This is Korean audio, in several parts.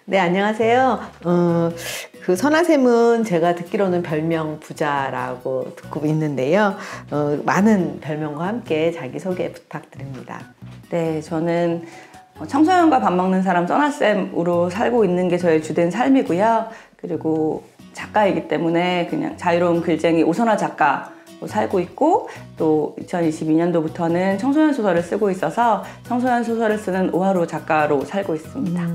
네, 안녕하세요. 그 선아쌤은 제가 듣기로는 별명 부자라고 듣고 있는데요. 많은 별명과 함께 자기소개 부탁드립니다. 네, 저는 청소년과 밥 먹는 사람 써나쌤으로 살고 있는 게 저의 주된 삶이고요. 그리고 작가이기 때문에 그냥 자유로운 글쟁이 오선화 작가로 살고 있고, 또 2022년도부터는 청소년 소설을 쓰고 있어서 청소년 소설을 쓰는 오하루 작가로 살고 있습니다.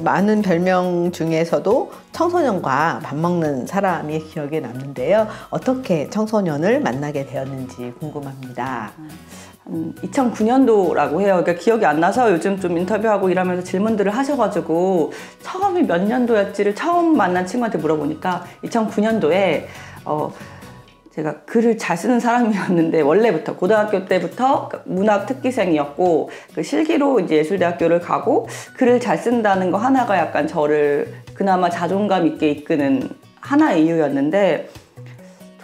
많은 별명 중에서도 청소년과 밥 먹는 사람이 기억에 남는데요. 어떻게 청소년을 만나게 되었는지 궁금합니다. 2009년도라고 해요. 그러니까 기억이 안 나서 요즘 좀 인터뷰하고 일하면서 질문들을 하셔가지고 처음이 몇 년도였지를 처음 만난 친구한테 물어보니까 2009년도에 제가 글을 잘 쓰는 사람이었는데, 원래부터 고등학교 때부터 문학 특기생이었고, 그 실기로 이제 예술대학교를 가고 글을 잘 쓴다는 거 하나가 약간 저를 그나마 자존감 있게 이끄는 하나의 이유였는데,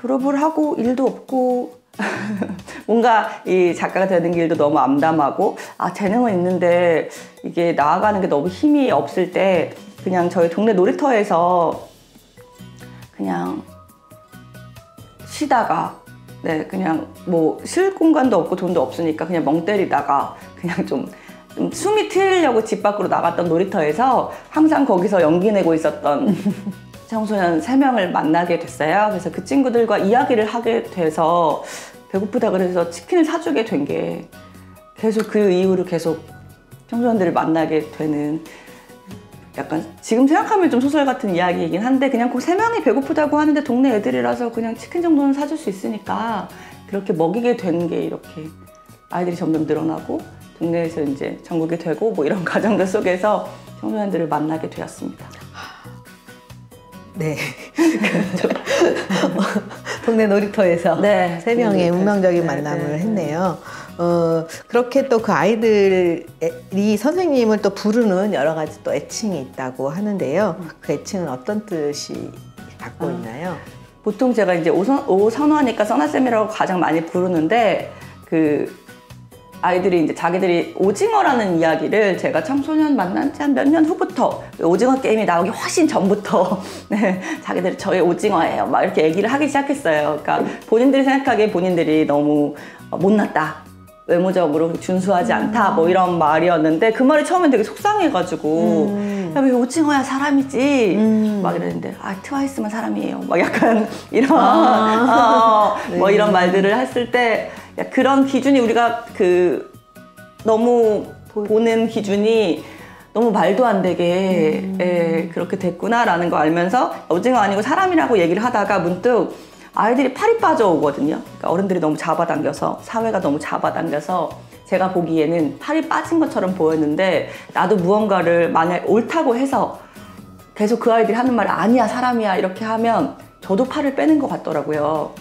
졸업을 하고 일도 없고 뭔가 이 작가가 되는 길도 너무 암담하고, 재능은 있는데 이게 나아가는 게 너무 힘이 없을 때 그냥 저희 동네 놀이터에서 그냥 쉬다가, 그냥 뭐 쉴 공간도 없고 돈도 없으니까 그냥 멍 때리다가 그냥 좀 숨이 트이려고 집 밖으로 나갔던 놀이터에서 항상 거기서 연기 내고 있었던 청소년 3명을 만나게 됐어요. 그래서 그 친구들과 이야기를 하게 돼서 배고프다 그래서 치킨을 사주게 된 게 계속 그 이후로 계속 청소년들을 만나게 되는, 약간 지금 생각하면 좀 소설 같은 이야기이긴 한데, 그냥 그 3명이 배고프다고 하는데 동네 애들이라서 그냥 치킨 정도는 사줄 수 있으니까 그렇게 먹이게 된 게, 이렇게 아이들이 점점 늘어나고 동네에서 이제 전국이 되고 뭐 이런 과정들 속에서 청소년들을 만나게 되었습니다. 네. 동네 놀이터에서 3명의 운명적인 만남을 했네요. 그렇게 또 그 아이들이 선생님을 또 부르는 여러 가지 또 애칭이 있다고 하는데요. 그 애칭은 어떤 뜻이 갖고 있나요? 보통 제가 이제 오선화니까 써나쌤이라고 가장 많이 부르는데, 그 아이들이 이제 자기들이 오징어라는 이야기를 제가 청소년 만난 지 한 몇 년 후부터, 오징어 게임이 나오기 훨씬 전부터 자기들이 저희 오징어예요 막 이렇게 얘기를 하기 시작했어요. 그러니까 본인들이 생각하기에 본인들이 너무 못났다, 외모적으로 준수하지 않다, 뭐 이런 말이었는데, 그 말이 처음엔 되게 속상해가지고 야, 왜 오징어야 사람이지 막 이랬는데, 트와이스만 사람이에요 막 약간 이런 뭐 이런 말들을 했을 때, 그런 기준이 우리가 너무 보는 기준이 너무 말도 안 되게 그렇게 됐구나라는 거 알면서 오징어 아니고 사람이라고 얘기를 하다가 문득 아이들이 팔이 빠져오거든요. 그러니까 어른들이 너무 잡아당겨서, 사회가 너무 잡아당겨서 제가 보기에는 팔이 빠진 것처럼 보였는데, 나도 무언가를 만약 옳다고 해서 계속 그 아이들이 하는 말이 아니야 사람이야 이렇게 하면 저도 팔을 빼는 것 같더라고요.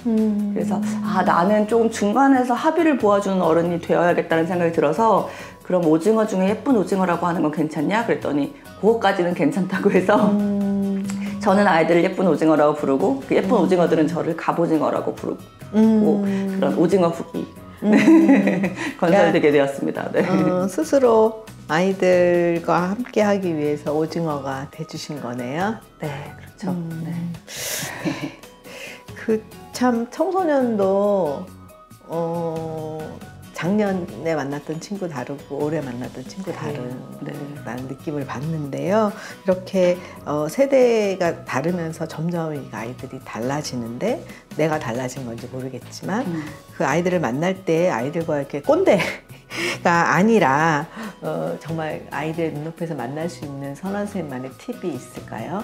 그래서 나는 조금 중간에서 합의를 보아주는 어른이 되어야겠다는 생각이 들어서, 그럼 오징어 중에 예쁜 오징어라고 하는 건 괜찮냐? 그랬더니 그거까지는 괜찮다고 해서 저는 아이들을 예쁜 오징어라고 부르고, 그 예쁜 오징어들은 저를 갑오징어라고 부르고 그런 오징어 후기 건설되게 되었습니다. 네. 스스로 아이들과 함께 하기 위해서 오징어가 돼주신 거네요. 네, 그렇죠. 참 청소년도 작년에 만났던 친구 다르고 올해 만났던 친구 다른 느낌을 받는데요. 이렇게 세대가 다르면서 점점 이 아이들이 달라지는데, 내가 달라진 건지 모르겠지만 그 아이들을 만날 때 아이들과 이렇게 꼰대가 아니라 정말 아이들 눈높이에서 만날 수 있는 선생님만의 팁이 있을까요?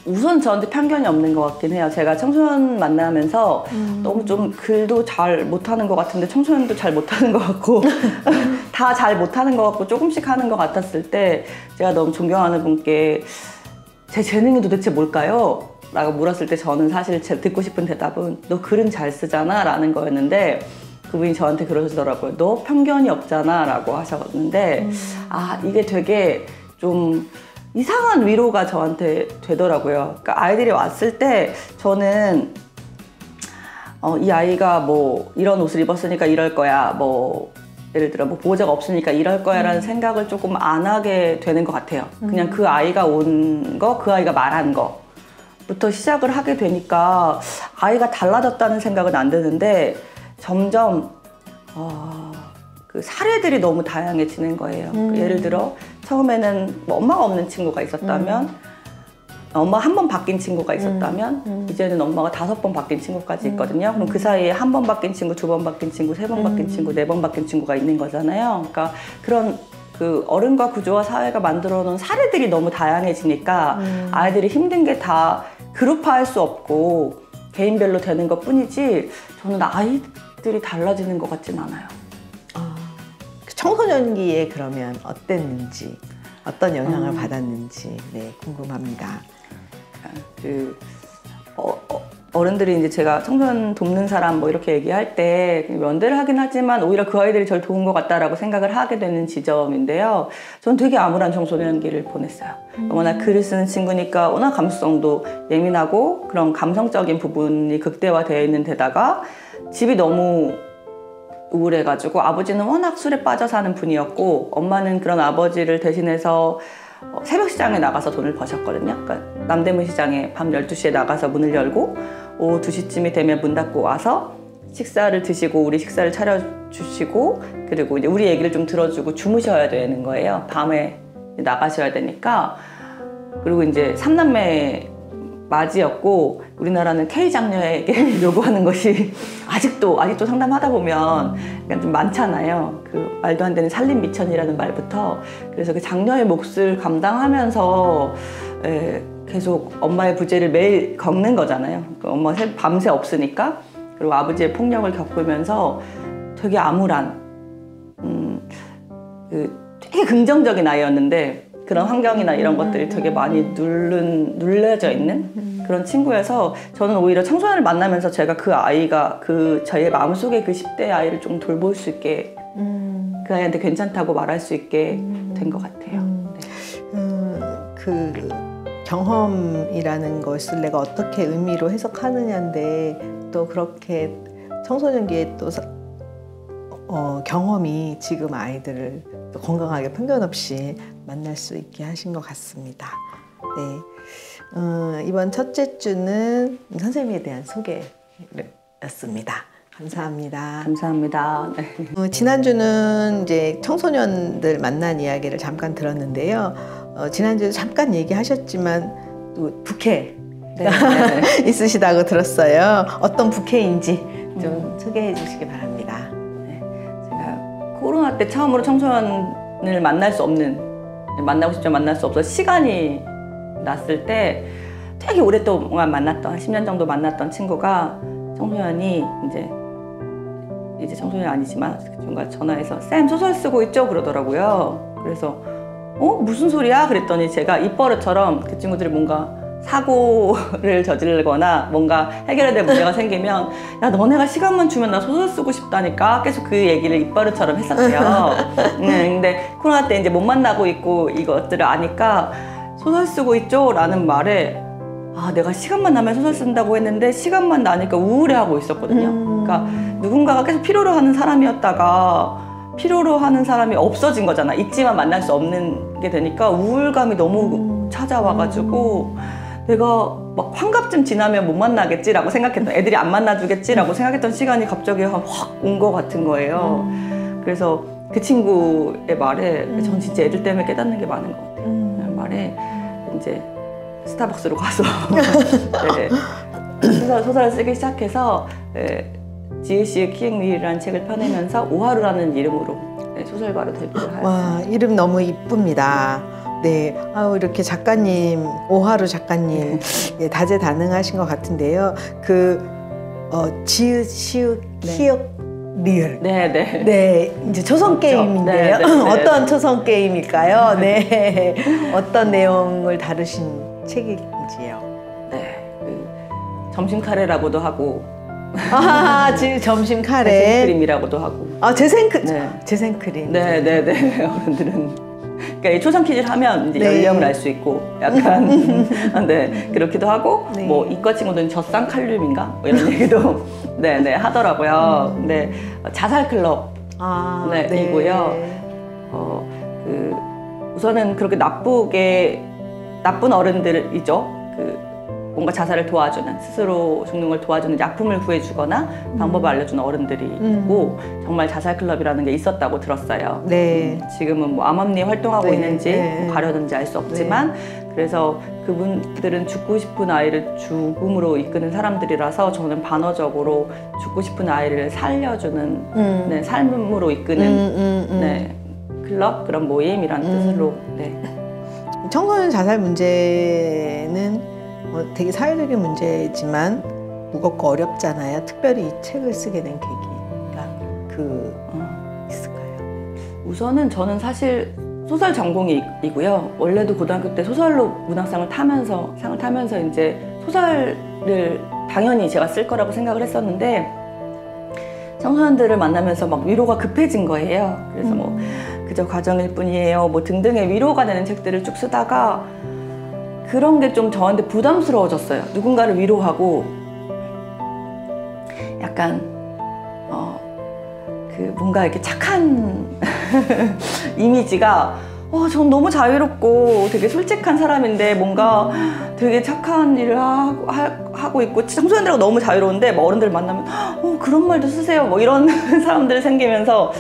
우선 저한테 편견이 없는 것 같긴 해요. 제가 청소년 만나면서 너무 좀 글도 잘 못하는 것 같은데 청소년도 잘 못하는 것 같고 다 잘 못하는 것 같고 조금씩 하는 것 같았을 때, 제가 너무 존경하는 분께 제 재능이 도대체 뭘까요? 라고 물었을 때 저는 사실 듣고 싶은 대답은 너 글은 잘 쓰잖아 라는 거였는데, 그분이 저한테 그러시더라고요. 너 편견이 없잖아 라고 하셨는데, 이게 되게 좀 이상한 위로가 저한테 되더라고요. 그러니까 아이들이 왔을 때 저는 이 아이가 뭐 이런 옷을 입었으니까 이럴 거야, 뭐 예를 들어 뭐 보호자가 없으니까 이럴 거야라는 생각을 조금 안 하게 되는 것 같아요. 그냥 그 아이가 온 거, 그 아이가 말한 거부터 시작을 하게 되니까 아이가 달라졌다는 생각은 안 드는데 점점 그 사례들이 너무 다양해지는 거예요. 예를 들어 처음에는 뭐 엄마가 없는 친구가 있었다면 엄마 한 번 바뀐 친구가 있었다면 이제는 엄마가 5번 바뀐 친구까지 있거든요. 그럼 그 사이에 한 번 바뀐 친구, 2번 바뀐 친구, 3번 바뀐 친구, 4번 바뀐 친구가 있는 거잖아요. 그러니까 그런 그 어른과 구조와 사회가 만들어 놓은 사례들이 너무 다양해지니까 아이들이 힘든 게 다 그룹화할 수 없고 개인별로 되는 것 뿐이지 저는 아이들이 달라지는 것 같진 않아요. 청소년기에 그러면 어땠는지, 어떤 영향을 받았는지 네, 궁금합니다. 어른들이 이제 제가 청소년 돕는 사람 뭐 이렇게 얘기할 때 면대를 하긴 하지만 오히려 그 아이들이 절 도운 것 같다라고 생각을 하게 되는 지점인데요. 저는 되게 암울한 청소년기를 보냈어요. 워낙 글을 쓰는 친구니까 워낙 감수성도 예민하고 그런 감성적인 부분이 극대화되어 있는 데다가 집이 너무 우울해가지고 아버지는 워낙 술에 빠져 사는 분이었고 엄마는 그런 아버지를 대신해서 새벽 시장에 나가서 돈을 버셨거든요. 그러니까 남대문 시장에 밤 12시에 나가서 문을 열고 오후 2시쯤이 되면 문 닫고 와서 식사를 드시고 우리 식사를 차려주시고 그리고 이제 우리 얘기를 좀 들어주고 주무셔야 되는 거예요. 밤에 나가셔야 되니까. 그리고 이제 3남매 맞이였고 우리나라는 K장녀에게 요구하는 것이 아직도 상담하다 보면 약간 좀 많잖아요. 그 말도 안 되는 살림 미천이라는 말부터. 그래서 그 장녀의 몫을 감당하면서 계속 엄마의 부재를 매일 겪는 거잖아요. 그 엄마 밤새 없으니까. 그리고 아버지의 폭력을 겪으면서 되게 암울한 되게 긍정적인 아이였는데 그런 환경이나 이런 것들이 되게 많이 눌려져 있는 그런 친구여서 저는 오히려 청소년을 만나면서 제가 그 아이가 저의 마음속에 그 10대 아이를 좀 돌볼 수 있게 그 아이한테 괜찮다고 말할 수 있게 된 것 같아요. 그 경험이라는 것을 내가 어떻게 의미로 해석하느냐인데 또 그렇게 청소년기에 또 경험이 지금 아이들을 또 건강하게 편견 없이 만날 수 있게 하신 것 같습니다. 네. 이번 첫째 주는 선생님에 대한 소개였습니다. 감사합니다. 감사합니다. 지난주는 이제 청소년들 만난 이야기를 잠깐 들었는데요. 지난주에 잠깐 얘기하셨지만 또 부캐 있으시다고 들었어요. 어떤 부캐인지 좀 소개해 주시기 바랍니다. 제가 코로나 때 처음으로 청소년을 만나고 싶지만 만날 수 없어서 시간이 났을 때 되게 오랫동안 만났던, 한 10년 정도 만났던 친구가 청소년이 이제 청소년이 아니지만 중간 전화해서 쌤 소설 쓰고 있죠? 그러더라고요. 그래서 무슨 소리야? 그랬더니 제가 입버릇처럼 그 친구들이 뭔가 사고를 저지르거나 뭔가 해결해야 될 문제가 생기면 야 너네가 시간만 주면 나 소설 쓰고 싶다니까 계속 그 얘기를 입버릇처럼 했었대요. 근데 코로나 때 이제 못 만나고 있고 이것들을 아니까 소설 쓰고 있죠? 라는 말에 내가 시간만 나면 소설 쓴다고 했는데 시간만 나니까 우울해하고 있었거든요. 그러니까 누군가가 계속 필요로 하는 사람이었다가 필요로 하는 사람이 없어진 거잖아. 있지만 만날 수 없는 게 되니까 우울감이 너무 찾아와가지고 내가 막 환갑쯤 지나면 못 만나겠지라고 생각했던, 애들이 안 만나주겠지라고 생각했던 시간이 갑자기 확 온 것 같은 거예요. 그래서 그 친구의 말에 전 진짜 애들 때문에 깨닫는 게 많은 것 같아요. 그 말에 이제 스타벅스로 가서 소설을 쓰기 시작해서 지혜씨의 키읔리라는 책을 펴내면서 오하루라는 이름으로 소설가로 데뷔를 하였습니다. 와, 이름 너무 이쁩니다. 네, 이렇게 작가님, 오하루 작가님 다재다능하신 것 같은데요. 지읒, 시읒, 키읔, 리을. 네, 이제 초성 게임인데요. 어떤 초성 게임일까요? 네, 어떤 내용을 다루신 책인지요? 점심 카레라고도 하고. 지금 점심 카레. 재생크림이라고도 하고. 재생크림. 네. 어른들은. 그러니까 이 초성 퀴즈를 하면 이제 연령을 알 수 있고 약간 그렇기도 하고 뭐 이과 친구들은 젖산 칼륨인가 뭐 이런 얘기도 하더라고요. 근데 자살 클럽 네. 이고요. 우선은 그렇게 나쁜 어른들이죠. 뭔가 자살을 도와주는, 스스로 죽는 걸 도와주는 약품을 구해주거나 방법을 알려주는 어른들이 있고, 정말 자살 클럽이라는 게 있었다고 들었어요. 네. 지금은 뭐 암암리 활동하고 네. 있는지 네. 뭐 가려는지 알 수 없지만, 그래서 그분들은 죽고 싶은 아이를 죽음으로 이끄는 사람들이라서 저는 반어적으로 죽고 싶은 아이를 살려주는 네, 삶으로 이끄는 네, 클럽, 그런 모임이란 뜻으로. 네. 청소년 자살 문제는 되게 사회적인 문제지만 무겁고 어렵잖아요. 특별히 이 책을 쓰게 된 계기가 있을까요? 우선은 저는 사실 소설 전공이고요. 원래도 고등학교 때 소설로 문학상을 타면서 이제 소설을 당연히 제가 쓸 거라고 생각을 했었는데, 청소년들을 만나면서 막 위로가 급해진 거예요. 그래서 뭐 그저 과정일 뿐이에요, 뭐 등등의 위로가 되는 책들을 쭉 쓰다가 그런 게 좀 저한테 부담스러워졌어요. 누군가를 위로하고 약간 뭔가 이렇게 착한 이미지가 전 너무 자유롭고 되게 솔직한 사람인데 뭔가 되게 착한 일을 하고 있고 청소년들하고 너무 자유로운데 뭐 어른들 만나면 그런 말도 쓰세요 뭐 이런 사람들이 생기면서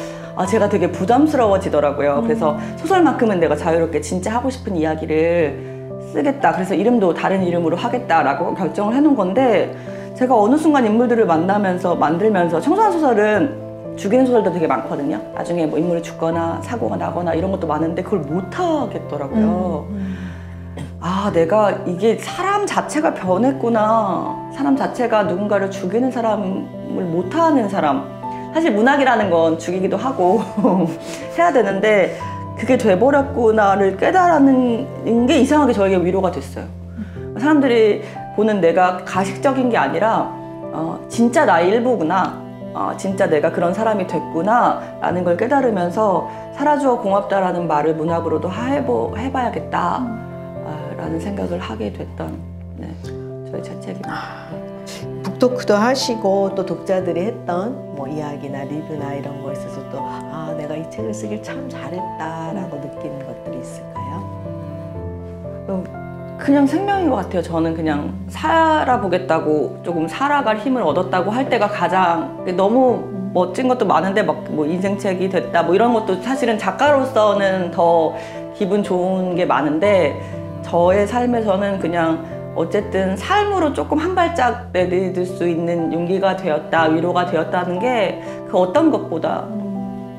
제가 되게 부담스러워지더라고요. 그래서 소설만큼은 내가 자유롭게 진짜 하고 싶은 이야기를 쓰겠다. 그래서 이름도 다른 이름으로 하겠다라고 결정을 해놓은 건데, 제가 어느 순간 인물들을 만들면서 청소년 소설은 죽이는 소설도 되게 많거든요. 나중에 뭐 인물이 죽거나 사고가 나거나 이런 것도 많은데 그걸 못 하겠더라고요. 내가 이게 사람 자체가 변했구나. 사람 자체가 누군가를 죽이는 사람을 못하는 사람. 사실 문학이라는 건 죽이기도 하고 해야 되는데 그게 돼버렸구나를 깨달는 게 이상하게 저에게 위로가 됐어요. 사람들이 보는 내가 가식적인 게 아니라 진짜 나의 일부구나. 진짜 내가 그런 사람이 됐구나 라는 걸 깨달으면서 살아주어 고맙다라는 말을 문학으로도 해봐야겠다 라는 생각을 하게 됐던 저의 첫 책입니다. 북토크도 하시고 또 독자들이 했던 뭐 이야기나 리뷰나 이런 거에 있어서 또 내가 이 책을 쓰길 참 잘했다라고 느끼는 것들이 있을까요? 그냥 생명인 것 같아요. 저는 그냥 살아보겠다고, 조금 살아갈 힘을 얻었다고 할 때가 가장, 너무 멋진 것도 많은데 막 뭐 인생책이 됐다 뭐 이런 것도 사실은 작가로서는 더 기분 좋은 게 많은데, 저의 삶에서는 그냥 어쨌든 삶으로 조금 한 발짝 내딛을 수 있는 용기가 되었다, 위로가 되었다는 게 그 어떤 것보다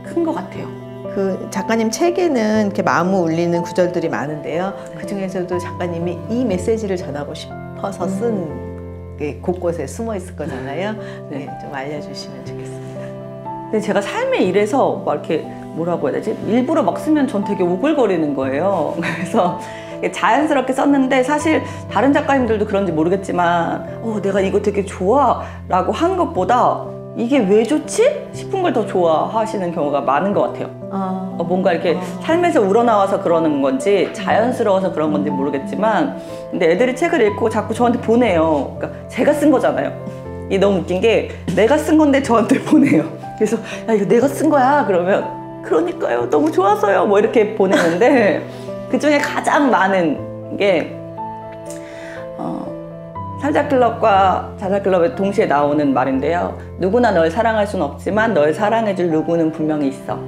큰 것 같아요. 그 작가님 책에는 이렇게 마음을 울리는 구절들이 많은데요. 그 중에서도 작가님이 이 메시지를 전하고 싶어서 쓴 게 곳곳에 숨어 있을 거잖아요. 네, 좀 알려주시면 좋겠습니다. 근데 제가 삶의 일에서 막 이렇게 뭐라고 해야 되지? 일부러 막 쓰면 전 되게 오글거리는 거예요. 그래서 자연스럽게 썼는데, 사실 다른 작가님들도 그런지 모르겠지만 내가 이거 되게 좋아 라고 하는 것보다 이게 왜 좋지? 싶은 걸 더 좋아하시는 경우가 많은 것 같아요. 뭔가 이렇게 삶에서 우러나와서 그러는 건지 자연스러워서 그런 건지 모르겠지만, 근데 애들이 책을 읽고 자꾸 저한테 보내요. 그러니까 제가 쓴 거잖아요. 이게 너무 웃긴 게 내가 쓴 건데 저한테 보내요. 그래서 야, 이거 내가 쓴 거야 그러면 그러니까요 너무 좋았어요 뭐 이렇게 보내는데 그 중에 가장 많은 게 살자클럽과 자살클럽에 동시에 나오는 말인데요. 누구나 널 사랑할 수는 없지만 널 사랑해줄 누구는 분명히 있어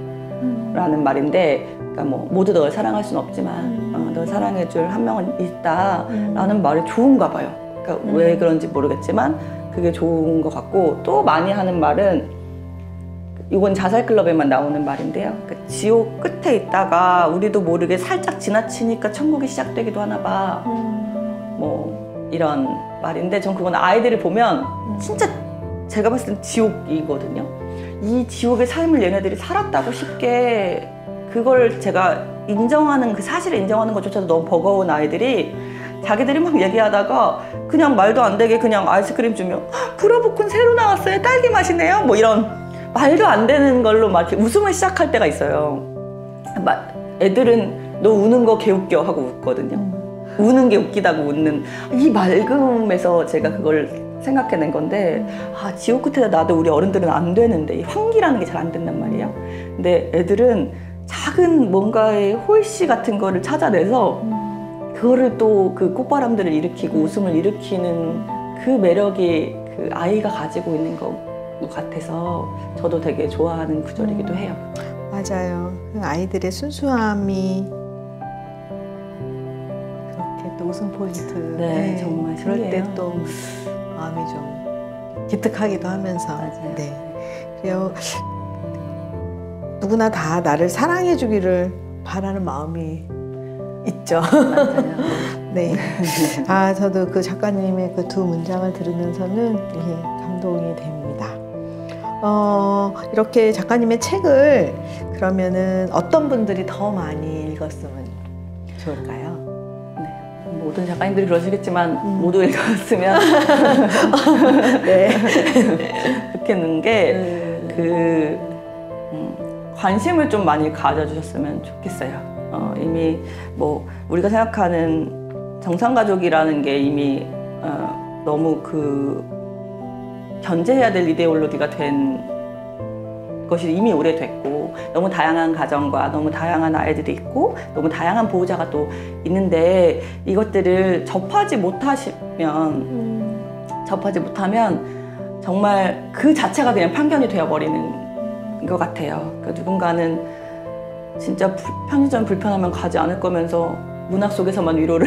라는 말인데, 그러니까 뭐 모두 널 사랑할 수는 없지만 널 사랑해줄 한 명은 있다 라는 말이 좋은가 봐요. 그러니까 왜 그런지 모르겠지만 그게 좋은 것 같고, 또 많이 하는 말은, 이건 자살클럽에만 나오는 말인데요. 그러니까 지옥 끝에 있다가 우리도 모르게 살짝 지나치니까 천국이 시작되기도 하나 봐. 뭐 이런 말인데, 전 그건 아이들을 보면 진짜 제가 봤을 땐 지옥이거든요. 이 지옥의 삶을 얘네들이 살았다고 쉽게, 그걸 제가 인정하는, 그 사실을 인정하는 것조차도 너무 버거운 아이들이 자기들이 막 얘기하다가 그냥 말도 안 되게 그냥 아이스크림 주면 브라보콘 새로 나왔어요, 딸기 맛이네요, 뭐 이런 말도 안 되는 걸로 막 이렇게 웃음을 시작할 때가 있어요. 애들은 너 우는 거 개웃겨 하고 웃거든요. 우는 게 웃기다고 웃는 이 맑음에서 제가 그걸 생각해낸 건데 아 지옥 끝에다 놔도 우리 어른들은 안 되는데 이 환기라는 게 잘 안 된단 말이에요. 근데 애들은 작은 뭔가의 홀씨 같은 거를 찾아내서 그거를 또 그 꽃바람들을 일으키고 웃음을 일으키는 그 매력이 그 아이가 가지고 있는 것 같아서 저도 되게 좋아하는 구절이기도 해요. 맞아요. 그 아이들의 순수함이 그렇게 또 웃음 포인트. 네, 정말 그럴 때 신기해요. 또 마음이 좀 기특하기도 하면서. 맞아요. 네. 그래요. 누구나 다 나를 사랑해 주기를 바라는 마음이 있죠. 맞아요. 네. 아, 저도 그 작가님의 그 두 문장을 들으면서는 예, 감동이 됩니다. 이렇게 작가님의 책을 그러면은 어떤 분들이 더 많이 읽었으면 좋을까요? 네, 모든 작가님들이 그러시겠지만 모두 읽었으면 네. 좋겠는 게 관심을 좀 많이 가져주셨으면 좋겠어요. 이미 뭐 우리가 생각하는 정상가족이라는 게 이미 너무 그 견제해야 될 이데올로기가 된 것이 이미 오래됐고 너무 다양한 가정과 너무 다양한 아이들이 있고 너무 다양한 보호자가 또 있는데 이것들을 접하지 못하면 정말 그 자체가 그냥 편견이 되어버리는 것 같아요. 그러니까 누군가는 진짜 편의점 불편하면 가지 않을 거면서 문학 속에서만 위로를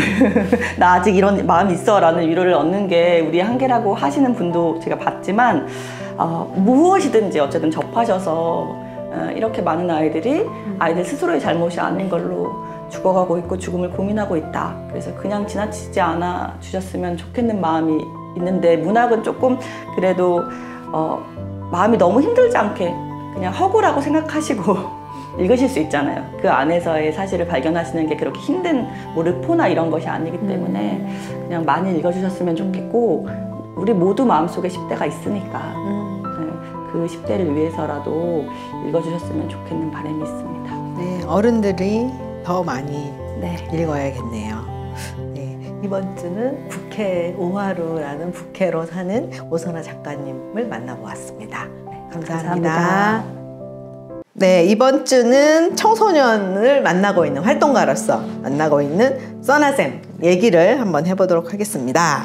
나 아직 이런 마음이 있어 라는 위로를 얻는 게 우리의 한계라고 하시는 분도 제가 봤지만 무엇이든지 어쨌든 접하셔서 이렇게 많은 아이들이 아이들 스스로의 잘못이 아닌 걸로 죽어가고 있고 죽음을 고민하고 있다. 그래서 그냥 지나치지 않아 주셨으면 좋겠는 마음이 있는데 문학은 조금 그래도 마음이 너무 힘들지 않게 그냥 허구라고 생각하시고 읽으실 수 있잖아요. 그 안에서의 사실을 발견하시는 게 그렇게 힘든 뭐 르포나 이런 것이 아니기 때문에 그냥 많이 읽어주셨으면 좋겠고 우리 모두 마음속에 10대가 있으니까 그 10대를 위해서라도 읽어주셨으면 좋겠는 바람이 있습니다. 네, 어른들이 더 많이 네. 읽어야겠네요. 네, 이번 주는 부캐 오하루라는 부캐로 사는 오선아 작가님을 만나보았습니다. 감사합니다. 감사합니다. 네, 이번 주는 청소년을 만나고 있는 활동가로서 만나고 있는 써나쌤 얘기를 한번 해보도록 하겠습니다.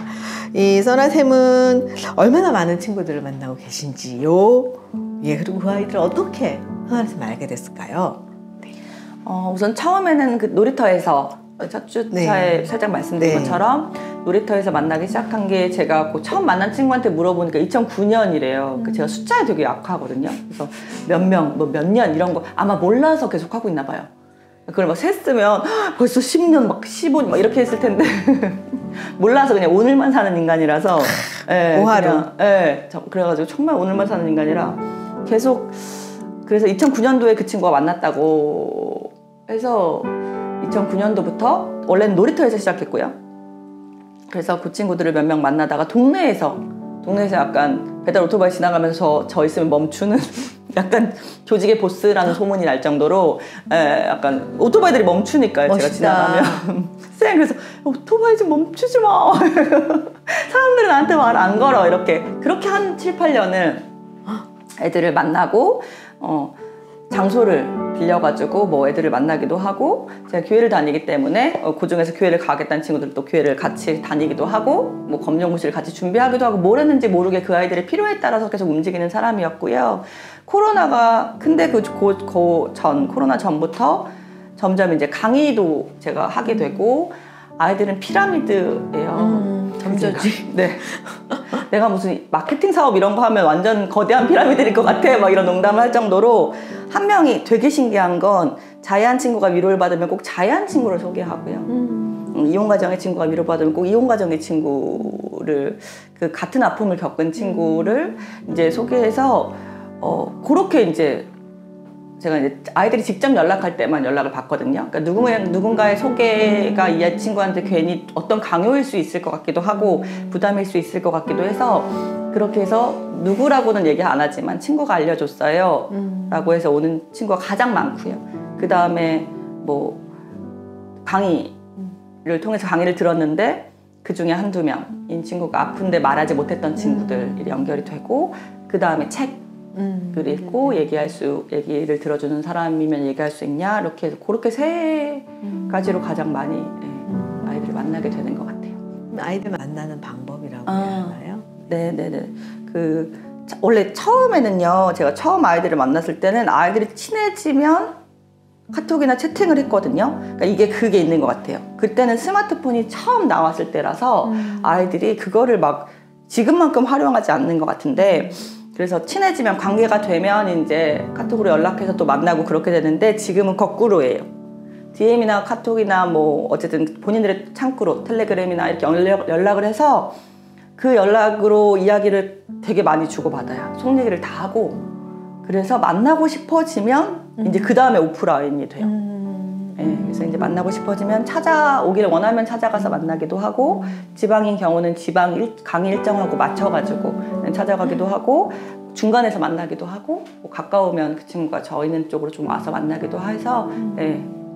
이 써나쌤은 얼마나 많은 친구들을 만나고 계신지요? 예, 그리고 그 아이들을 어떻게 써나쌤 알게 됐을까요? 네. 우선 처음에는 그 놀이터에서 첫 주차에 살짝 말씀드린 것처럼 놀이터에서 만나기 시작한 게 제가 그 처음 만난 친구한테 물어보니까 2009년이래요. 제가 숫자에 되게 약하거든요. 그래서 몇 명, 뭐 몇 년 이런 거 아마 몰라서 계속 하고 있나 봐요. 그걸 막 셌으면 벌써 10년, 막 15년 막 이렇게 했을 텐데 몰라서 그냥 오늘만 사는 인간이라서 오하루. 그래가지고 정말 오늘만 사는 인간이라 계속 그래서 2009년도에 그 친구가 만났다고 해서 2009년도부터 원래는 놀이터에서 시작했고요. 그래서 그 친구들을 몇 명 만나다가 동네에서 약간 배달 오토바이 지나가면서 저 있으면 멈추는 약간 조직의 보스라는 소문이 날 정도로 약간 오토바이들이 멈추니까요. 멋있다. 제가 지나가면 쌤 그래서 오토바이 좀 멈추지 마. 사람들은 나한테 말 안 걸어. 그렇게 한 7, 8년을 애들을 만나고 장소를 빌려가지고 뭐 애들을 만나기도 하고 제가 교회를 다니기 때문에 그중에서 교회를 가겠다는 친구들도 교회를 같이 다니기도 하고 뭐 검정고시를 같이 준비하기도 하고 뭘 했는지 모르게 그 아이들의 필요에 따라서 계속 움직이는 사람이었고요. 근데 코로나 전부터 점점 이제 강의도 제가 하게 되고 아이들은 피라미드예요. 점저지. 네. 내가 무슨 마케팅 사업 이런 거 하면 완전 거대한 피라미드일 것 같아. 막 이런 농담을 할 정도로 한 명이 되게 신기한 건 자애한 친구가 위로를 받으면 꼭 자애한 친구를 소개하고요. 이혼가정의 친구가 위로받으면 꼭 이혼가정의 친구를 그 같은 아픔을 겪은 친구를 이제 소개해서 그렇게 이제 제가 이제 아이들이 직접 연락할 때만 연락을 받거든요. 그러니까 누군가의 소개가 이 친구한테 괜히 어떤 강요일 수 있을 것 같기도 하고 부담일 수 있을 것 같기도 해서 그렇게 해서 누구라고는 얘기 안 하지만 친구가 알려줬어요 라고 해서 오는 친구가 가장 많고요. 그 다음에 뭐 강의를 통해서 강의를 들었는데 그 중에 한두 명인 친구가 아픈데 말하지 못했던 친구들이 연결이 되고, 그 다음에 책을 읽고 얘기를 들어주는 사람이면 얘기할 수 있냐, 이렇게 그렇게 세 가지로 가장 많이 아이들을 만나게 되는 것 같아요. 아이들 만나는 방법이라고 해야 하나요? 네네네. 원래 처음에는요, 제가 처음 아이들을 만났을 때는 아이들이 친해지면 카톡이나 채팅을 했거든요. 그러니까 그게 있는 것 같아요. 그때는 스마트폰이 처음 나왔을 때라서 아이들이 그거를 막 지금만큼 활용하지 않는 것 같은데, 그래서 친해지면 관계가 되면 이제 카톡으로 연락해서 또 만나고 그렇게 되는데, 지금은 거꾸로예요. DM이나 카톡이나 뭐 어쨌든 본인들의 창구로 텔레그램이나 이렇게 연락을 해서 그 연락으로 이야기를 되게 많이 주고받아요. 속 얘기를 다 하고, 그래서 만나고 싶어지면 이제 그 다음에 오프라인이 돼요. 네, 그래서 이제 만나고 싶어지면 찾아오기를 원하면 찾아가서 만나기도 하고, 지방인 경우는 강의 일정하고 맞춰가지고 찾아가기도 하고, 중간에서 만나기도 하고, 뭐 가까우면 그 친구가 저 있는 쪽으로 좀 와서 만나기도 해서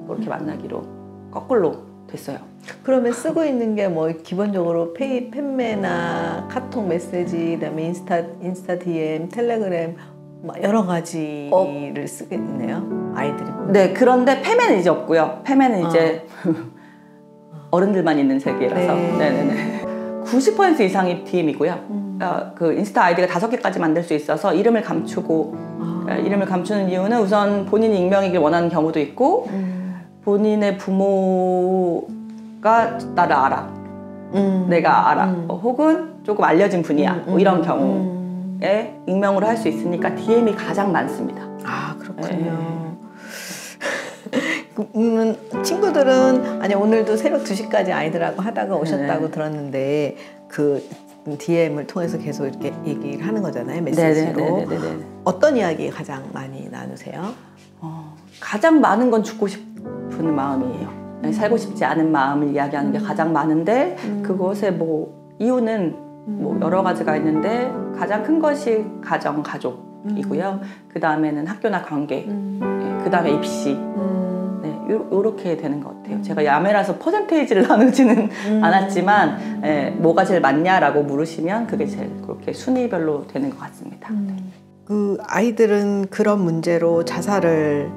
그렇게 만나기로 거꾸로 됐어요. 그러면 쓰고 있는 게 뭐 기본적으로 팬메나 카톡 메시지, 그다음에 인스타 DM, 텔레그램 여러 가지를 쓰겠네요, 아이들이. 네, 그런데 폐매는 이제 없고요. 폐매는 이제 어른들만 있는 세계라서. 네네네. 90% 이상이 DM이고요. 그 인스타 아이디가 5개까지 만들 수 있어서 이름을 감추고, 이름을 감추는 이유는 우선 본인이 익명이길 원하는 경우도 있고, 본인의 부모가 나를 알아, 내가 알아, 혹은 조금 알려진 분이야, 뭐 이런 경우에 익명으로 할 수 있으니까 DM이 가장 많습니다. 아, 그렇군요. 친구들은 아니 오늘도 새벽 2시까지 아이들하고 하다가 오셨다고 들었는데, 그 DM을 통해서 계속 이렇게 얘기를 하는 거잖아요, 메시지로. 네네네네네. 어떤 이야기 가장 많이 나누세요? 가장 많은 건 죽고 싶은 마음이에요. 살고 싶지 않은 마음을 이야기하는 게 가장 많은데, 그것의 뭐 이유는 뭐 여러 가지가 있는데, 가장 큰 것이 가정, 가족이고요. 그 다음에는 학교나 관계, 그 다음에 입시. 요렇게 되는 것 같아요. 제가 야매라서 퍼센테이지를 나누지는 않았지만, 뭐가 제일 많냐라고 물으시면 그게 제일 그렇게 순위별로 되는 것 같습니다. 그 아이들은 그런 문제로 자살을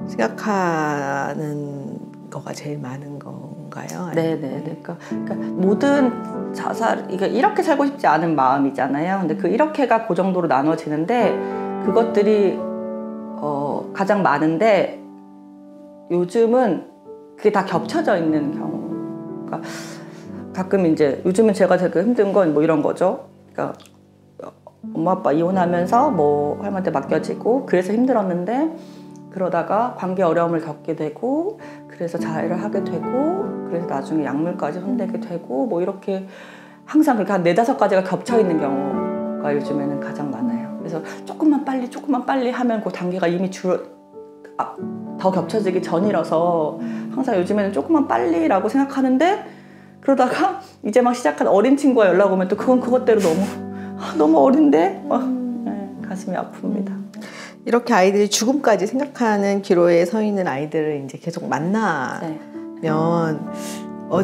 생각하는 거가 제일 많은 건가요? 네네네. 그러니까 모든 자살, 이렇게 살고 싶지 않은 마음이잖아요. 근데 그 이렇게가 그 정도로 나눠지는데, 그것들이 가장 많은데, 요즘은 그게 다 겹쳐져 있는 경우가 가끔 이제, 요즘은 제가 되게 힘든 건 뭐 이런 거죠. 그러니까 엄마 아빠 이혼하면서 뭐 할머니한테 맡겨지고 그래서 힘들었는데, 그러다가 관계 어려움을 겪게 되고, 그래서 자해를 하게 되고, 그래서 나중에 약물까지 손대게 되고, 뭐 이렇게 항상 그렇게 한 4-5가지가 겹쳐 있는 경우가 요즘에는 가장 많아요. 그래서 조금만 빨리 하면 그 단계가 이미 더 겹쳐지기 전이라서 항상 요즘에는 조금만 빨리라고 생각하는데, 그러다가 이제 막 시작한 어린 친구가 연락 오면 또 그건 그것대로 너무 어린데 가슴이 아픕니다. 이렇게 아이들이 죽음까지 생각하는 기로에 서 있는 아이들을 이제 계속 만나면,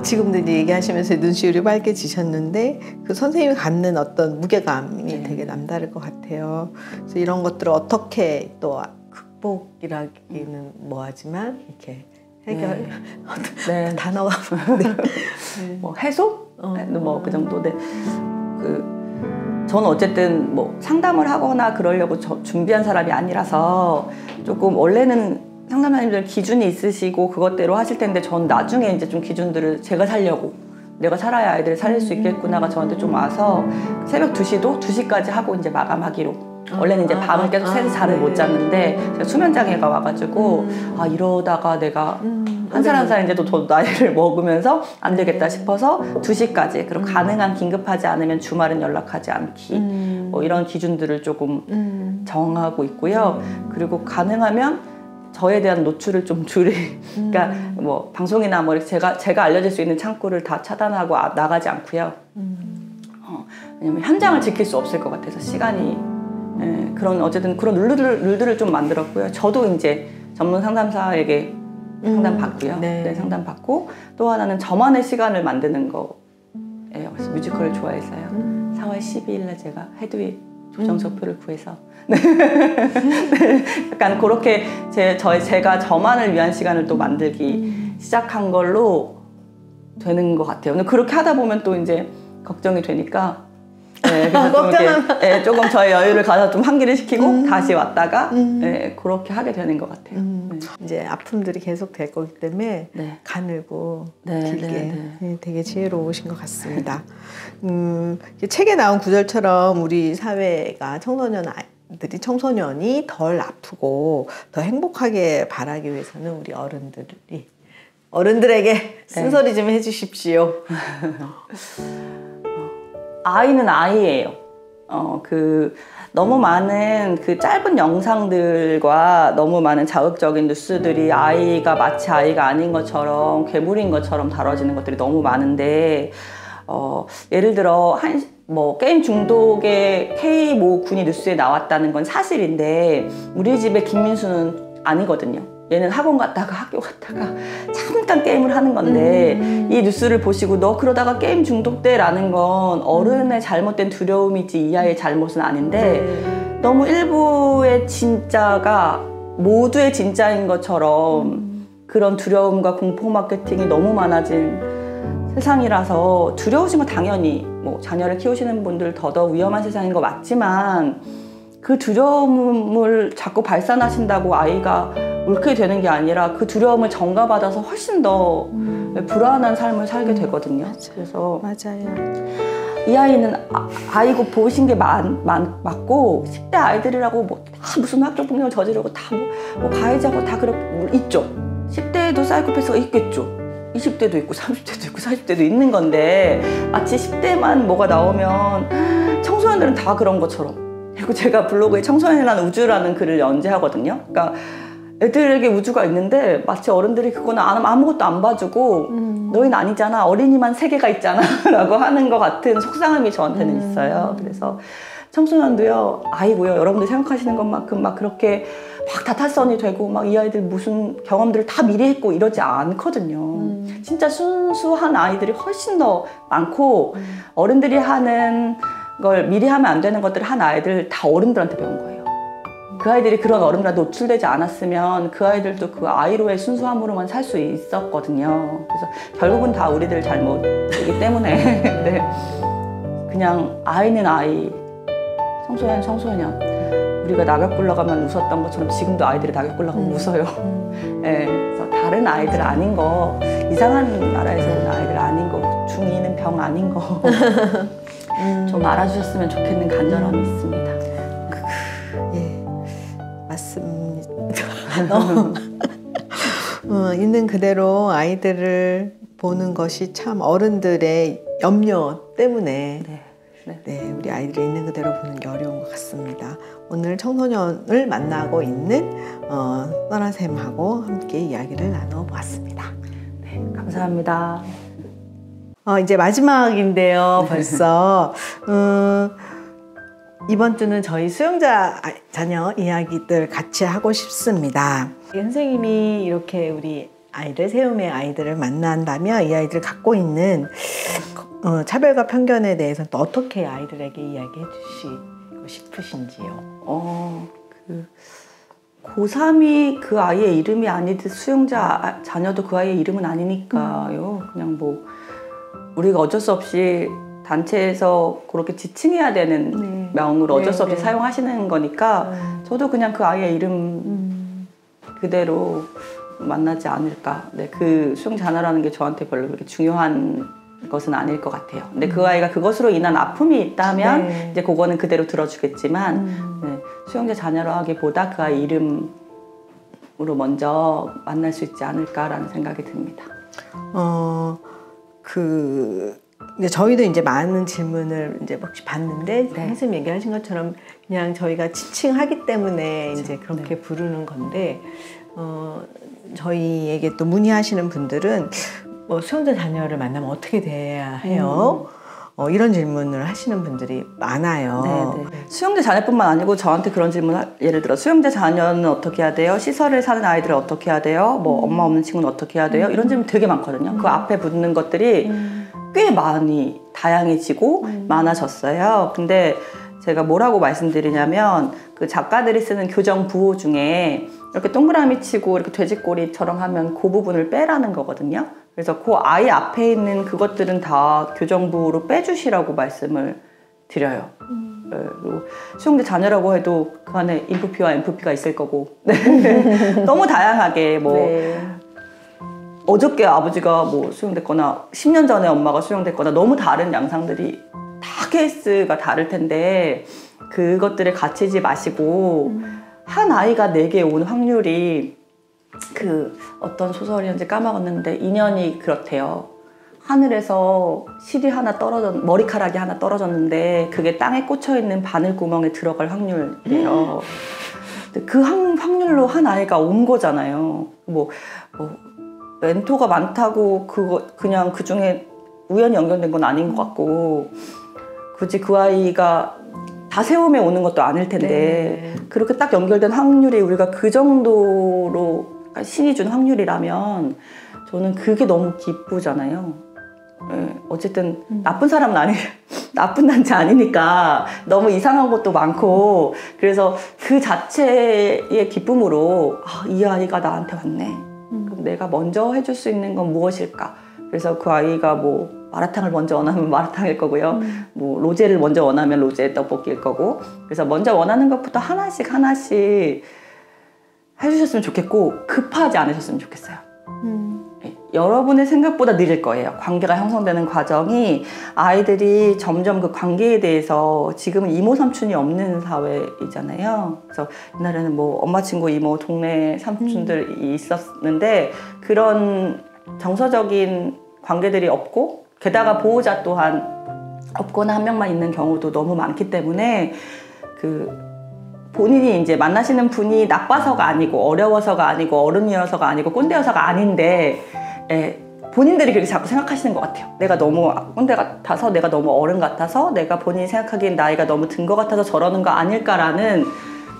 지금도 이제 얘기하시면서 눈시울이 빨개지셨는데, 그 선생님이 갖는 어떤 무게감이 되게 남다를 것 같아요. 그래서 이런 것들을 어떻게 또 극복이라기는 뭐하지만 이렇게 해결, 단어가 뭐 해소? 뭐 그 정도. 저는 어쨌든 뭐 상담을 하거나 그러려고 준비한 사람이 아니라서, 조금 원래는 상담사님들 기준이 있으시고 그것대로 하실 텐데, 전 나중에 이제 좀 기준들을 제가 살려고, 내가 살아야 아이들을 살릴 수 있겠구나가 저한테 좀 와서, 새벽 2시도 2시까지 하고 이제 마감하기로. 원래는 이제 밤을 계속 새서 잠을 못 잤는데, 제가 수면장애가 와가지고, 이러다가 내가 한 살 한 살 이제 더 나이를 먹으면서 안 되겠다 싶어서 2시까지, 그리고 가능한 긴급하지 않으면 주말은 연락하지 않기, 뭐 이런 기준들을 조금 정하고 있고요. 그리고 가능하면 저에 대한 노출을 좀 그러니까 뭐 방송이나 뭐 제가 알려질 수 있는 창구를 다 차단하고 나가지 않고요. 왜냐면 현장을 지킬 수 없을 것 같아서, 시간이. 어쨌든 그런 룰들을 좀 만들었고요. 저도 이제 전문 상담사에게 상담 받고요. 상담 받고, 또 하나는 저만의 시간을 만드는 거 뮤지컬을 좋아해서요. 4월 12일날 제가 헤드윅 조정석표를 구해서 약간 그렇게 제가 저만을 위한 시간을 또 만들기 시작한 걸로 되는 것 같아요. 근데 그렇게 하다 보면 또 이제 걱정이 되니까 조금 저의 여유를 가져 좀 환기를 시키고 다시 왔다가 그렇게 하게 되는 것 같아요. 이제 아픔들이 계속 될 거기 때문에 가늘고 길게 되게 지혜로우신 것 같습니다. 책에 나온 구절처럼 우리 사회가 청소년이 덜 아프고 더 행복하게 바라기 위해서는 우리 어른들에게 쓴소리 좀 해주십시오. 아이는 아이예요. 너무 많은 그 짧은 영상들과 너무 많은 자극적인 뉴스들이 아이가 마치 아이가 아닌 것처럼 괴물인 것처럼 다뤄지는 것들이 너무 많은데 예를 들어 게임 중독의 K 모 군이 뉴스에 나왔다는 건 사실인데 우리 집에 김민수는 아니거든요. 얘는 학원 갔다가 학교 갔다가 잠깐 게임을 하는 건데 이 뉴스를 보시고 너 그러다가 게임 중독돼 라는 건 어른의 잘못된 두려움이지 이 아이의 잘못은 아닌데 너무 일부의 진짜가 모두의 진짜인 것처럼 그런 두려움과 공포 마케팅이 너무 많아진 세상이라서 두려우신 건 당연히 자녀를 키우시는 분들 더더욱 위험한 세상인 거 맞지만 그 두려움을 자꾸 발산하신다고 아이가 옳게 되는 게 아니라 그 두려움을 전가받아서 훨씬 더 불안한 삶을 살게 되거든요. 그래서 맞아요. 이 아이는 아이고 보신 게 맞고 10대 아이들이라고 다 무슨 학교 폭력을 저지르고 다 가해자고 다 있죠. 10대에도 사이코패스가 있겠죠. 20대도 있고 30대도 있고 40대도 있는 건데 마치 10대만 뭐가 나오면 청소년들은 다 그런 것처럼. 그리고 제가 블로그에 청소년이라는 우주라는 글을 연재하거든요. 그러니까 애들에게 우주가 있는데 마치 어른들이 그거는 아무것도 안 봐주고 너희는 아니잖아. 어린이만 세계가 있잖아. 라고 하는 것 같은 속상함이 저한테는 있어요. 그래서 청소년도요. 아이고요. 여러분들 생각하시는 것만큼 막 그렇게 막 다탈선이 되고 막 이 아이들 무슨 경험들을 다 미리 했고 이러지 않거든요. 진짜 순수한 아이들이 훨씬 더 많고 어른들이 하는 걸 미리 하면 안 되는 것들을 한 아이들 다 어른들한테 배운 거예요. 그 아이들이 그런 어른들한테 노출되지 않았으면 그 아이들도 그 아이로의 순수함으로만 살 수 있었거든요. 그래서 결국은 다 우리들 잘못이기 때문에 네. 그냥 아이는 아이, 청소년 청소년. 우리가 낙엽 굴러가면 웃었던 것처럼 지금도 아이들이 낙엽 굴러가면 웃어요. 네, 그래서 다른 아이들 아닌 거, 이상한 나라에서 온 아이들 아닌 거, 중2는 병 아닌 거 좀 알아주셨으면 좋겠는 간절함이 있습니다. 예, 맞습니다. 있는 그대로 아이들을 보는 것이 참 어른들의 염려 때문에 네, 우리 아이들이 있는 그대로 보는 게 어려운 것 같습니다. 오늘 청소년을 만나고 있는 써나쌤하고 함께 이야기를 나눠보았습니다. 네, 감사합니다. 이제 마지막인데요, 벌써. 이번 주는 저희 수용자 자녀 이야기들 같이 하고 싶습니다. 선생님이 이렇게 우리 아이들, 세움의 아이들을 만난다면 이 아이들을 갖고 있는 차별과 편견에 대해서 또 어떻게 아이들에게 이야기해 주시고 싶으신지요? 고3이 그 아이의 이름이 아니듯 수용자 자녀도 그 아이의 이름은 아니니까요. 그냥 우리가 어쩔 수 없이 단체에서 그렇게 지칭해야 되는 명으로 어쩔 수 없이 사용하시는 거니까 저도 그냥 그 아이의 이름 그대로 만나지 않을까. 네, 그 수용자 자녀라는 게 저한테 별로 그렇게 중요한 것은 아닐 것 같아요. 근데 그 아이가 그것으로 인한 아픔이 있다면 이제 그거는 그대로 들어주겠지만 네, 수용자 자녀로 하기보다 그 아이 이름으로 먼저 만날 수 있지 않을까라는 생각이 듭니다. 이제 저희도 이제 많은 질문을 이제 혹시 봤는데 선생님 얘기하신 것처럼 그냥 저희가 지칭하기 때문에 이제 그렇게 부르는 건데 저희에게 또 문의하시는 분들은 수용자 자녀를 만나면 어떻게 돼야 해요? 이런 질문을 하시는 분들이 많아요. 수용자 자녀뿐만 아니고 저한테 그런 질문, 예를 들어 수용자 자녀는 어떻게 해야 돼요? 시설에 사는 아이들은 어떻게 해야 돼요? 엄마 없는 친구는 어떻게 해야 돼요? 이런 질문 되게 많거든요. 그 앞에 붙는 것들이 꽤 많이 다양해지고 많아졌어요. 근데 제가 뭐라고 말씀드리냐면 그 작가들이 쓰는 교정 부호 중에 이렇게 동그라미 치고 이렇게 돼지꼬리처럼 하면 그 부분을 빼라는 거거든요. 그래서 그 아이 앞에 있는 그것들은 다 교정 부호로 빼주시라고 말씀을 드려요. 네, 그리고 수용대 자녀라고 해도 그 안에 인프피와 엠프피가 있을 거고 너무 다양하게 뭐 네. 어저께 아버지가 뭐 수용됐거나 10년 전에 엄마가 수용됐거나 너무 다른 양상들이 다 케이스가 다를 텐데 그것들을 갇히지 마시고 한 아이가 내게 온 확률이 그 어떤 소설이었는지 까먹었는데 인연이 그렇대요. 하늘에서 실이 하나 머리카락이 하나 떨어졌는데 그게 땅에 꽂혀있는 바늘구멍에 들어갈 확률이래요. 그 확률로 한 아이가 온 거잖아요. 뭐 멘토가 많다고 그냥 그 중에 우연히 연결된 건 아닌 것 같고 굳이 그 아이가 다 세움에 오는 것도 아닐 텐데 네. 그렇게 딱 연결된 확률이 우리가 그 정도로 신이 준 확률이라면 저는 그게 너무 기쁘잖아요. 네, 어쨌든 나쁜 사람은 나쁜 남자 아니니까 너무 이상한 것도 많고 그래서 그 자체의 기쁨으로 이 아이가 나한테 왔네. 그럼 내가 먼저 해줄 수 있는 건 무엇일까? 그래서 그 아이가 뭐 마라탕을 먼저 원하면 마라탕일 거고요. 뭐 로제를 먼저 원하면 로제 떡볶이일 거고. 그래서 먼저 원하는 것부터 하나씩 해주셨으면 좋겠고 급하지 않으셨으면 좋겠어요. 여러분의 생각보다 느릴 거예요. 관계가 형성되는 과정이 아이들이 점점 그 관계에 대해서 지금은 이모 삼촌이 없는 사회이잖아요. 그래서 옛날에는 뭐 엄마 친구 이모 동네 삼촌들이 있었는데 그런 정서적인 관계들이 없고 게다가 보호자 또한 없거나 한 명만 있는 경우도 너무 많기 때문에 본인이 이제 만나시는 분이 나빠서가 아니고 어려워서가 아니고 어른이어서가 아니고 꼰대여서가 아닌데 본인들이 그렇게 자꾸 생각하시는 것 같아요. 내가 너무 꼰대 같아서 내가 너무 어른 같아서 내가 본인이 생각하기엔 나이가 너무 든 것 같아서 저러는 거 아닐까라는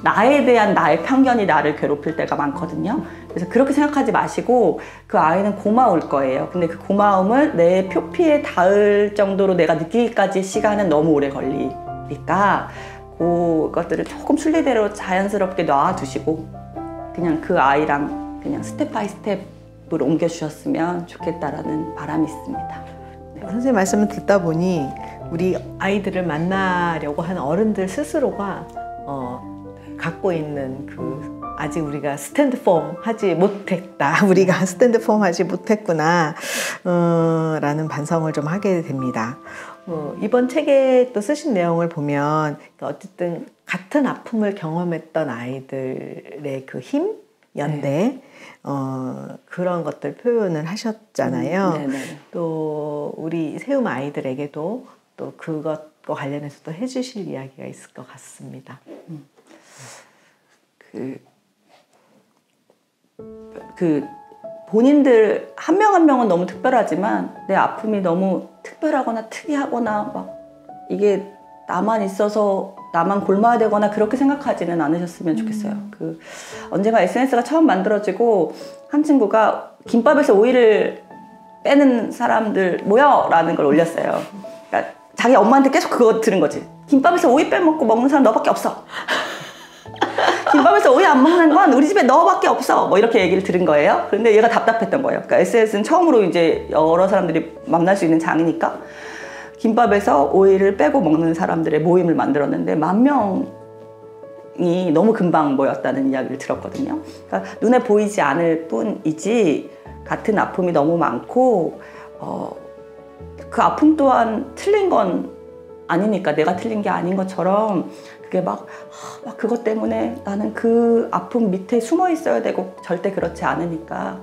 나에 대한 나의 편견이 나를 괴롭힐 때가 많거든요. 그래서 그렇게 생각하지 마시고 그 아이는 고마울 거예요. 근데 그 고마움을 내 표피에 닿을 정도로 내가 느끼기까지 시간은 너무 오래 걸리니까 그것들을 조금 순리대로 자연스럽게 놔두시고 그냥 그 아이랑 그냥 스텝 바이 스텝으로 옮겨주셨으면 좋겠다라는 바람이 있습니다. 네. 선생님 말씀을 듣다 보니 우리 아이들을 만나려고 하는 어른들 스스로가 갖고 있는 아직 우리가 스탠드폼 하지 못했다. 우리가 스탠드폼 하지 못했구나 라는 반성을 좀 하게 됩니다. 이번 책에 또 쓰신 내용을 보면 어쨌든 같은 아픔을 경험했던 아이들의 그 힘, 연대 그런 것들 표현을 하셨잖아요. 또 우리 세움 아이들에게도 또 그것과 관련해서 또 해주실 이야기가 있을 것 같습니다. 본인들 한 명 한 명은 너무 특별하지만 내 아픔이 너무 특별하거나 특이하거나 막 이게 나만 있어서 나만 골마야 되거나 그렇게 생각하지는 않으셨으면 좋겠어요. 언젠가 SNS가 처음 만들어지고 한 친구가 김밥에서 오이를 빼는 사람들 모여 라는 걸 올렸어요. 그러니까 자기 엄마한테 계속 그거 들은 거지. 김밥에서 오이 빼먹고 먹는 사람 너밖에 없어. 김밥에서 오이 안 먹는 건 우리 집에 너밖에 없어. 뭐 이렇게 얘기를 들은 거예요. 근데 얘가 답답했던 거예요. 그러니까 SNS는 처음으로 이제 여러 사람들이 만날 수 있는 장이니까 김밥에서 오이를 빼고 먹는 사람들의 모임을 만들었는데 10,000명이 너무 금방 모였다는 이야기를 들었거든요. 그러니까 눈에 보이지 않을 뿐이지 같은 아픔이 너무 많고 그 아픔 또한 틀린 건 아니니까 내가 틀린 게 아닌 것처럼 그게 막 그것 때문에 나는 그 아픔 밑에 숨어 있어야 되고 절대 그렇지 않으니까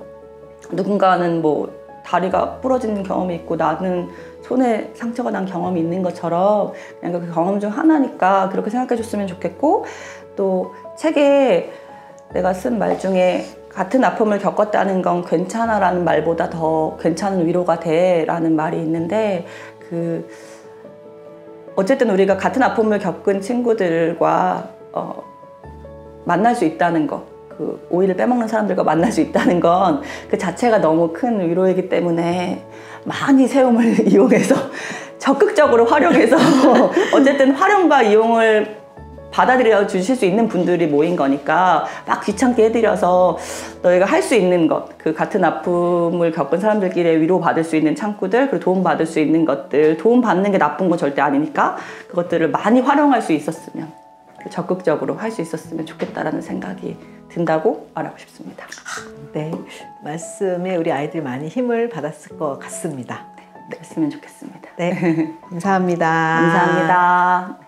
누군가는 뭐 다리가 부러지는 경험이 있고 나는 손에 상처가 난 경험이 있는 것처럼 그냥 그 경험 중 하나니까 그렇게 생각해 줬으면 좋겠고 또 책에 내가 쓴 말 중에 같은 아픔을 겪었다는 건 괜찮아라는 말보다 더 괜찮은 위로가 돼라는 말이 있는데 어쨌든 우리가 같은 아픔을 겪은 친구들과 만날 수 있다는 거, 오이를 빼먹는 사람들과 만날 수 있다는 건 그 자체가 너무 큰 위로이기 때문에 많이 세움을 이용해서 적극적으로 활용해서 어쨌든 활용과 이용을 받아들여 주실 수 있는 분들이 모인 거니까 막 귀찮게 해드려서 너희가 할 수 있는 것, 그 같은 아픔을 겪은 사람들끼리 위로받을 수 있는 창구들, 그리고 도움받을 수 있는 것들, 도움받는 게 나쁜 건 절대 아니니까 그것들을 많이 활용할 수 있었으면, 적극적으로 할 수 있었으면 좋겠다라는 생각이 든다고 말하고 싶습니다. 네, 말씀에 우리 아이들이 많이 힘을 받았을 것 같습니다. 그랬으면 좋겠습니다. 네, 감사합니다. 감사합니다.